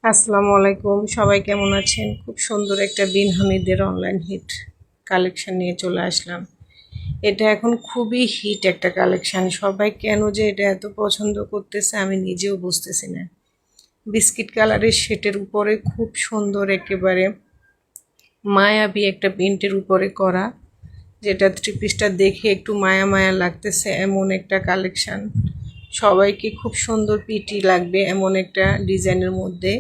আসসালামু আলাইকুম, সবাই কেমন আছেন? খুব সুন্দর একটা বিন হামিদের অনলাইন হিট কালেকশন নিয়ে চলে আসলাম। এটা এখন খুবই হিট একটা কালেকশন। সবাই কেন যে এটা এত পছন্দ করতেছে আমি নিজেও বুঝতেছি না। বিস্কিট কালারের শেটের উপরে খুব সুন্দর একেবারে মায়াবী একটা প্রিন্টের উপরে করা, যেটা থ্রি পিসটা দেখে একটু মায়া মায়া লাগতেছে এমন একটা কালেকশন। সবাইকে খুব সুন্দর পিটি লাগবে এমন একটা ডিজাইনের মধ্যে।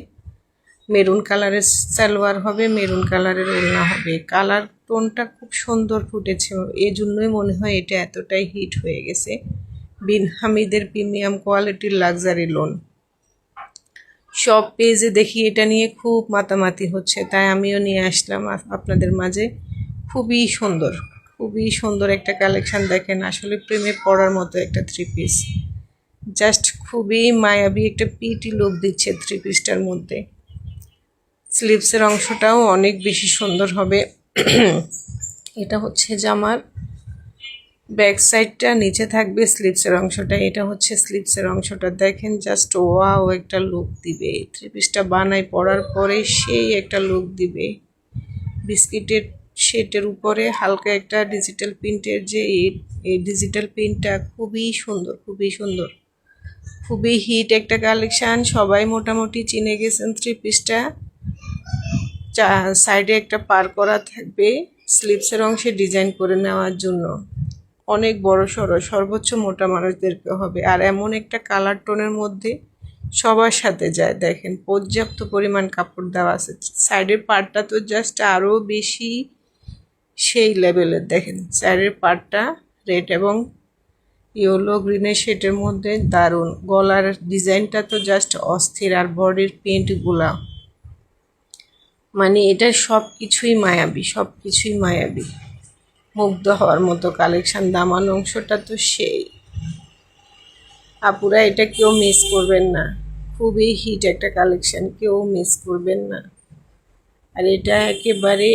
মেরুন কালারের সালোয়ার হবে, মেরুন কালারের ওড়না হবে। কালার টোনটা খুব সুন্দর ফুটেছে, এই জন্যই মনে হয় এটা এতটাই হিট হয়ে গেছে। বিন হামিদের প্রিমিয়াম কোয়ালিটির লাক্সারি লোন। সব পেজে দেখি এটা নিয়ে খুব মাতামাতি হচ্ছে, তাই আমিও নিয়ে আসলাম আপনাদের মাঝে। খুবই সুন্দর, খুবই সুন্দর একটা কালেকশন। দেখেন, আসলে প্রেমে পড়ার মতো একটা থ্রি পিস। জাস্ট খুবই মায়াবী একটা পিটি লুক দিচ্ছে থ্রি পিসটার মধ্যে। স্লিভসের অংশটাও অনেক বেশি সুন্দর হবে। এটা হচ্ছে জামার ব্যাক সাইডটা, নিচে থাকবে স্লিভসের অংশটা। এটা হচ্ছে স্লিভসের অংশটা। দেখেন, জাস্ট ওয়াও একটা লুক দিবে। থ্রি পিসটা বানাই পরার পরে সেই একটা লুক দিবে। বিস্কিটের শেটের উপরে হালকা একটা ডিজিটাল প্রিন্টের যে এই ডিজিটাল প্রিন্টটা খুবই সুন্দর, খুবই সুন্দর, খুবই হিট একটা কালেকশান। সবাই মোটামুটি চিনে গেছেন থ্রি পিসটা। সাইডে একটা পার করা থাকবে স্লিভসের অংশে ডিজাইন করে নেওয়ার জন্য। অনেক বড় সড়ো, সর্বোচ্চ মোটা মানুষদেরকে হবে। আর এমন একটা কালার টোনের মধ্যে সবার সাথে যায়। দেখেন, পর্যাপ্ত পরিমাণ কাপড় দেওয়া আছে। সাইডের পার্টটা তো জাস্ট আরও বেশি সেই লেভেলের। দেখেন, সাইডের পার্টটা রেড এবং ইয়েলো গ্রিনের শেডের মধ্যে দারুণ। গলার ডিজাইনটা তো জাস্ট অস্থির। আর বডির প্রিন্টগুলা, মানে এটা সব কিছুই মায়াবী, সব কিছুই মায়াবী, মুগ্ধ হওয়ার মতো কালেকশন। দামান অংশটা তো সেই। আপুরা, এটা কেউ মিস করবেন না। খুবই হিট একটা কালেকশন, কেউ মিস করবেন না। আর এটা একেবারে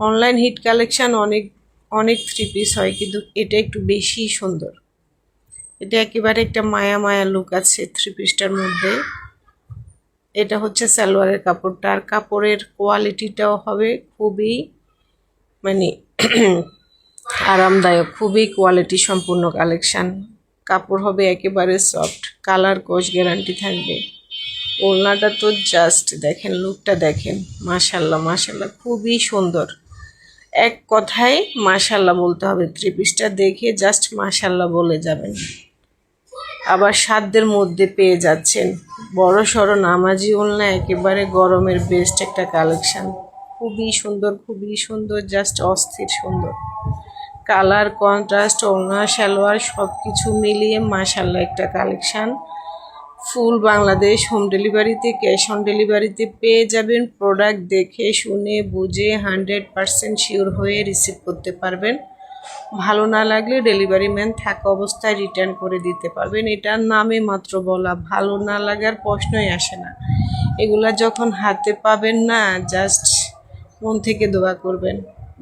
অনলাইন হিট কালেকশন। অনেক অনেক থ্রি পিস হয়, কিন্তু এটা একটু বেশি সুন্দর। এটা একেবারে একটা মায়া মায়া লুক আছে থ্রি পিসটার মধ্যে। এটা হচ্ছে সালোয়ারের কাপড়টা। আর কাপড়ের কোয়ালিটিটাও হবে খুবই মানে আরামদায়ক, খুবই কোয়ালিটি সম্পূর্ণ কালেকশান। কাপড় হবে একেবারে সফট, কালার কোশ গ্যারান্টি থাকবে। ওড়নাটা তো জাস্ট দেখেন, লুকটা দেখেন। মাশাল্লাহ মাশাল্লাহ, খুবই সুন্দর। এক কথায় মাশাল্লাহ বলতে হবে। থ্রি পিসটা দেখে জাস্ট মাশাল্লাহ বলে যাবেন। আবার সাধ্যের মধ্যে পেয়ে যাচ্ছেন বড় সড়ো নামাজি ওড়না। একেবারে গরমের বেস্ট একটা কালেকশান। খুবই সুন্দর, খুবই সুন্দর, জাস্ট অস্থির সুন্দর। কালার কন্ট্রাস্ট, ওড়না সালোয়ার সব কিছু মিলিয়ে মাশাল্লাহ একটা কালেকশান। ফুল বাংলাদেশ হোম ডেলিভারিতে, ক্যাশ অন ডেলিভারিতে পেয়ে যাবেন। প্রোডাক্ট দেখে শুনে বুঝে 100% শিওর হয়ে রিসিভ করতে পারবেন। ভালো না লাগলে ডেলিভারি ম্যান থাকা অবস্থায় রিটার্ন করে দিতে পারবেন। এটার নামে মাত্র বলা, ভালো না লাগার প্রশ্নই আসে না। এগুলা যখন হাতে পাবেন না, জাস্ট মন থেকে দোয়া করবেন।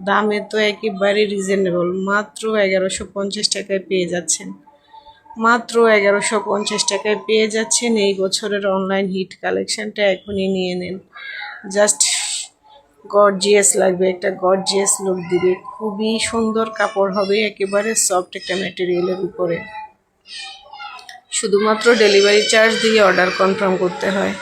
দামে তো একেবারে রিজনেবল, মাত্র 1150 টাকায় পেয়ে যাচ্ছেন। মাত্র 1150 টাকায় পেয়ে যাচ্ছেন এই বছরের অনলাইন হিট কালেকশনটা। এখনই নিয়ে নেন। জাস্ট গর্জিয়াস লাগবে, একটা গর্জিয়াস লুক দিবে। খুবই সুন্দর কাপড় হবে, একেবারে সফট একটা ম্যাটেরিয়ালের উপরে। শুধুমাত্র ডেলিভারি চার্জ দিয়ে অর্ডার কনফার্ম করতে হয়।